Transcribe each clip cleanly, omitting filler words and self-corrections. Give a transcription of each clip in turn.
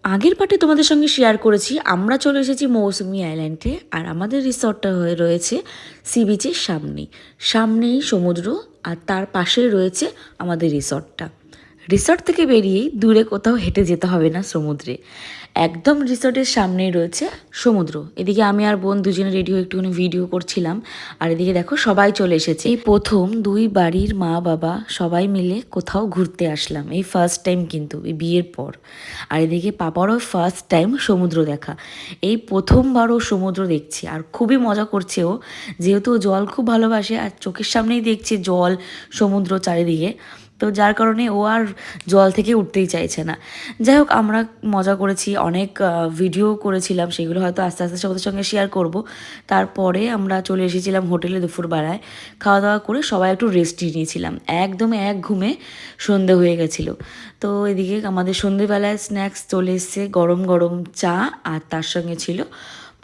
আগের পার্টে তোমাদের সঙ্গে শেয়ার করেছি আমরা চলে এসেছি মৌসুমী আইল্যান্ডে, আর আমাদের রিসর্টটা হয়ে রয়েছে সি বিচের সামনেই সমুদ্র, আর তার পাশেই রয়েছে আমাদের রিসর্টটা। রিসর্ট থেকে বেরিয়েই দূরে কোথাও হেঁটে যেতে হবে না সমুদ্রে, একদম রিসর্টের সামনেই রয়েছে সমুদ্র। এদিকে আমি আর বোন দুজনে রেডি হয়ে একটুখানি ভিডিও করছিলাম, আর এদিকে দেখো সবাই চলে এসেছে। এই প্রথম দুই বাড়ির মা বাবা সবাই মিলে কোথাও ঘুরতে আসলাম, এই ফার্স্ট টাইম কিন্তু এই বিয়ের পর। আর এদিকে পাপারও ফার্স্ট টাইম সমুদ্র দেখা, এই প্রথমবারও সমুদ্র দেখছি, আর খুবই মজা করছে ও, যেহেতু ও জল খুব ভালোবাসে আর চোখের সামনেই দেখছে জল সমুদ্র চারিদিকে, তো যার কারণে ও আর জল থেকে উঠতেই চাইছে না। যাই হোক, আমরা মজা করেছি, অনেক ভিডিও করেছিলাম, সেগুলো হয়তো আস্তে আস্তে সবার সঙ্গে শেয়ার করব। তারপরে আমরা চলে এসেছিলাম হোটেলে দুপুরবেলায়, খাওয়া দাওয়া করে সবাই একটু রেস্টই নিয়েছিলাম, একদম এক ঘুমে সন্ধে হয়ে গেছিলো। তো এদিকে আমাদের সন্ধেবেলায় স্ন্যাক্স চলে এসছে, গরম গরম চা, আর তার সঙ্গে ছিল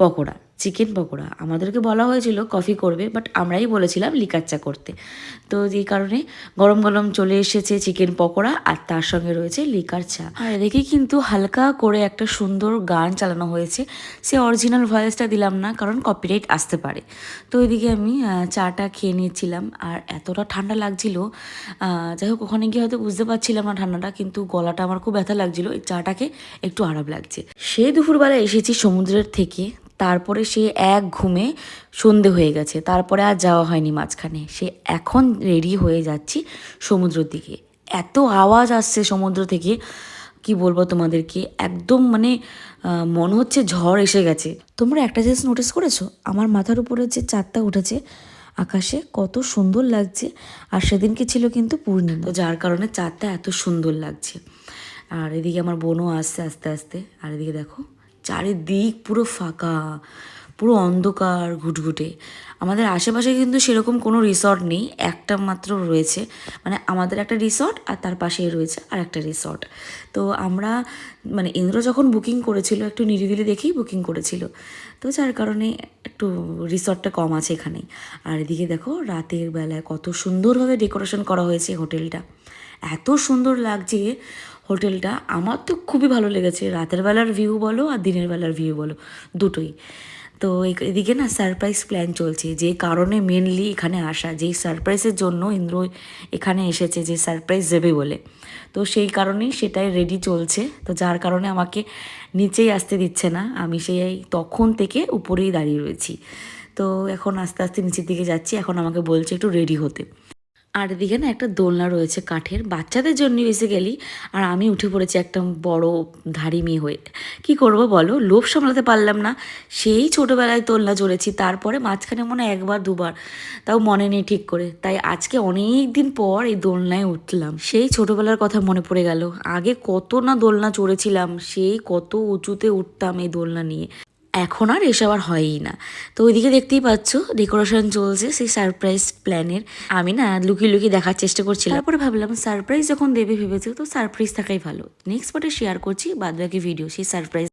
পকোড়া, চিকেন পকোড়া। আমাদেরকে বলা হয়েছিল কফি করবে, বাট আমরাই বলেছিলাম লিকার চা করতে। তো এই কারণে গরম গরম চলে এসেছে চিকেন পকোড়া, আর তার সঙ্গে রয়েছে লিকার চা। আর এদিকে কিন্তু হালকা করে একটা সুন্দর গান চালানো হয়েছে, সে অরিজিনাল ভয়েসটা দিলাম না কারণ কপিরাইট আসতে পারে। তো এদিকে আমি চাটা খেয়ে নিয়েছিলাম, আর এতটা ঠান্ডা লাগছিল, যাই হোক ওখানে গিয়ে হয়তো বুঝতে পারছিলাম না ঠান্ডাটা, কিন্তু গলাটা আমার খুব ব্যথা লাগছিল, এই চাটাকে একটু আরাম লাগছে। সেই দুপুরবেলা এসেছি সমুদ্রের থেকে, তারপরে সে এক ঘুমে সন্ধে হয়ে গেছে, তারপরে আর যাওয়া হয়নি মাঝখানে। সে এখন রেডি হয়ে যাচ্ছি সমুদ্রের দিকে। এত আওয়াজ আসছে সমুদ্র থেকে, কি বলবো তোমাদেরকে, একদম মানে মনে হচ্ছে ঝড় এসে গেছে। তোমরা একটা জিনিস নোটিস করেছো, আমার মাথার উপরে যে চাঁদটা উঠেছে আকাশে, কত সুন্দর লাগছে। আর সেদিনকে ছিল কিন্তু পূর্ণিমা, তো যার কারণে চাঁদটা এত সুন্দর লাগছে। আর এদিকে আমার বোনও আসছে আস্তে আস্তে, আর এদিকে দেখো চারিদিক পুরো ফাঁকা, পুরো অন্ধকার ঘুটঘুটে। আমাদের আশেপাশে কিন্তু সেরকম কোনো রিসর্ট নেই, একটা মাত্র রয়েছে, মানে আমাদের একটা রিসর্ট আর তার পাশেই রয়েছে আর একটা রিসর্ট। তো আমরা মানে ইন্দ্র যখন বুকিং করেছিল একটু নিরিবিলি দেখেই বুকিং করেছিল, তো যার কারণে একটু রিসর্টটা কম আছে এখানেই। আর এদিকে দেখো রাতের বেলায় কত সুন্দরভাবে ডেকোরেশন করা হয়েছে হোটেলটা, এত সুন্দর লাগছে হোটেলটা, আমার তো খুবই ভালো লেগেছে, রাতের বেলার ভিউ বলো আর দিনের বেলার ভিউ বলো দুটোই। তো এদিকে না সারপ্রাইজ প্ল্যান চলছে, যে কারণে মেনলি এখানে আসা, যেই সারপ্রাইজের জন্য ইন্দ্র এখানে এসেছে, যে সারপ্রাইজ দেবে বলে, তো সেই কারণেই সেটাই রেডি চলছে। তো যার কারণে আমাকে নিচেই আসতে দিচ্ছে না, আমি সেই তখন থেকে উপরেই দাঁড়িয়ে রয়েছি। তো এখন আস্তে আস্তে নিচের দিকে যাচ্ছি, এখন আমাকে বলছে একটু রেডি হতে। আর এদিকে না একটা দোলনা রয়েছে কাঠের, বাচ্চাদের জন্য বেসিক্যালি, আর আমি উঠে পড়েছি একটা বড় ধাড়ি মেয়ে হয়ে। কি করব বলো, লোভ সামলাতে পারলাম না, সেই ছোটোবেলায় দোলনা চড়েছি, তারপরে মাঝখানে মনে হয় একবার দুবার, তাও মনে নেই ঠিক করে, তাই আজকে অনেক দিন পর এই দোলনায় উঠলাম। সেই ছোটোবেলার কথা মনে পড়ে গেল, আগে কত না দোলনা চড়েছিলাম, সেই কত উঁচুতে উঠতাম এই দোলনা নিয়ে, এখন আর এসব আর হয়ই না। তো ওইদিকে দেখতেই পাচ্ছ ডেকোরেশন চলছে সেই সারপ্রাইজ প্ল্যানের, আমি না লুকিয়ে লুকিয়ে দেখার চেষ্টা করছিলাম, তারপরে ভাবলাম সারপ্রাইজ যখন দেবে ভেবেছে তো সারপ্রাইজ থাকাই ভালো। নেক্সট পার্টে শেয়ার করছি বাদবাকি ভিডিও সেই সারপ্রাইজ।